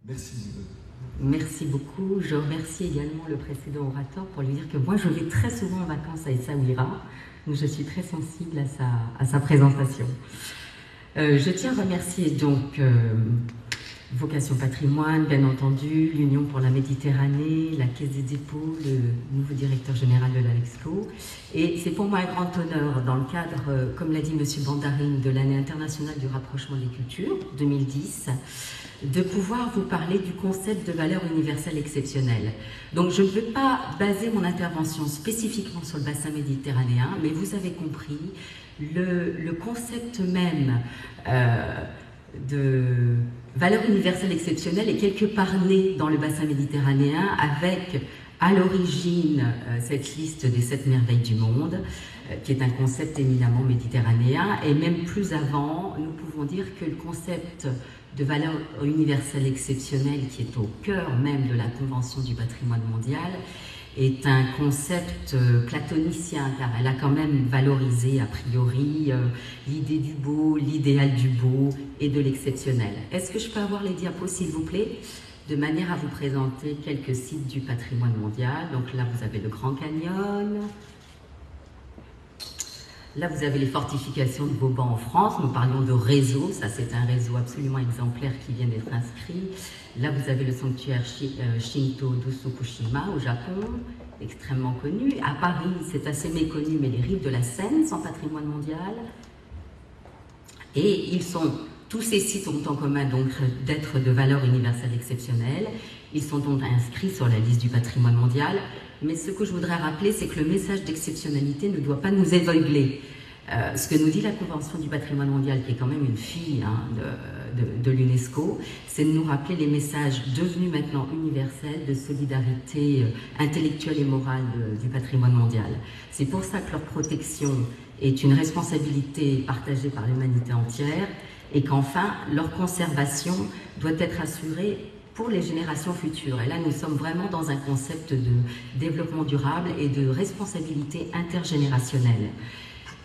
Merci. Merci beaucoup. Je remercie également le précédent orateur pour lui dire que moi je vais très souvent en vacances à Essaouira, donc je suis très sensible à sa présentation. Je tiens à remercier donc Vocation Patrimoine, bien entendu, l'Union pour la Méditerranée, la Caisse des dépôts, le nouveau directeur général de l'ALEXCO. Et c'est pour moi un grand honneur, dans le cadre, comme l'a dit M. Bandarine, de l'année internationale du rapprochement des cultures, 2010, de pouvoir vous parler du concept de valeur universelle exceptionnelle. Donc je ne veux pas baser mon intervention spécifiquement sur le bassin méditerranéen, mais vous avez compris, le concept même de valeur universelle exceptionnelle est quelque part né dans le bassin méditerranéen avec à l'origine cette liste des 7 merveilles du monde, qui est un concept éminemment méditerranéen, et même plus avant, nous pouvons dire que le concept de valeur universelle exceptionnelle, qui est au cœur même de la Convention du patrimoine mondial, est un concept platonicien, car elle a quand même valorisé a priori l'idée du beau, l'idéal du beau et de l'exceptionnel. Est-ce que je peux avoir les diapos, s'il vous plaît, de manière à vous présenter quelques sites du patrimoine mondial. Donc là, vous avez le Grand Canyon. Là, vous avez les fortifications de Vauban en France. Nous parlions de réseau. Ça, c'est un réseau absolument exemplaire qui vient d'être inscrit. Là, vous avez le sanctuaire Shinto d'Usukushima au Japon, extrêmement connu. À Paris, c'est assez méconnu, mais les rives de la Seine sont patrimoine mondial. Et tous ces sites ont en commun donc d'être de valeur universelle exceptionnelle. Ils sont donc inscrits sur la liste du patrimoine mondial. Mais ce que je voudrais rappeler, c'est que le message d'exceptionnalité ne doit pas nous aveugler. Ce que nous dit la Convention du patrimoine mondial, qui est quand même une fille de l'UNESCO, c'est de nous rappeler les messages devenus maintenant universels de solidarité intellectuelle et morale du patrimoine mondial. C'est pour ça que leur protection est une responsabilité partagée par l'humanité entière et qu'enfin, leur conservation doit être assurée pour les générations futures. Et là, nous sommes vraiment dans un concept de développement durable et de responsabilité intergénérationnelle.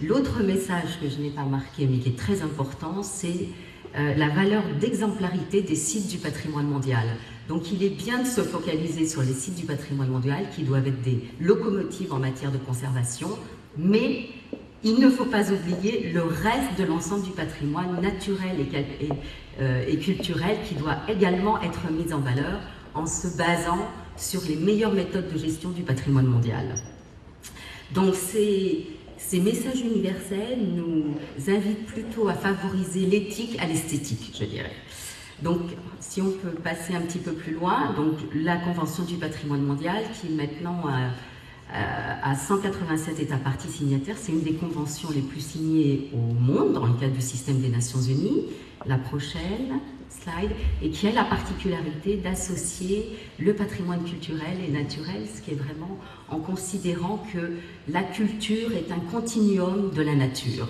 L'autre message que je n'ai pas marqué, mais qui est très important, c'est la valeur d'exemplarité des sites du patrimoine mondial. Donc il est bien de se focaliser sur les sites du patrimoine mondial qui doivent être des locomotives en matière de conservation, mais il ne faut pas oublier le reste de l'ensemble du patrimoine naturel et culturel qui doit également être mis en valeur en se basant sur les meilleures méthodes de gestion du patrimoine mondial. Donc ces messages universels nous invitent plutôt à favoriser l'éthique à l'esthétique, je dirais. Donc, si on peut passer un petit peu plus loin, donc la Convention du patrimoine mondial, qui maintenant a 187 États parties signataires, c'est une des conventions les plus signées au monde dans le cadre du système des Nations Unies. La prochaine slide, et qui a la particularité d'associer le patrimoine culturel et naturel, ce qui est vraiment en considérant que la culture est un continuum de la nature.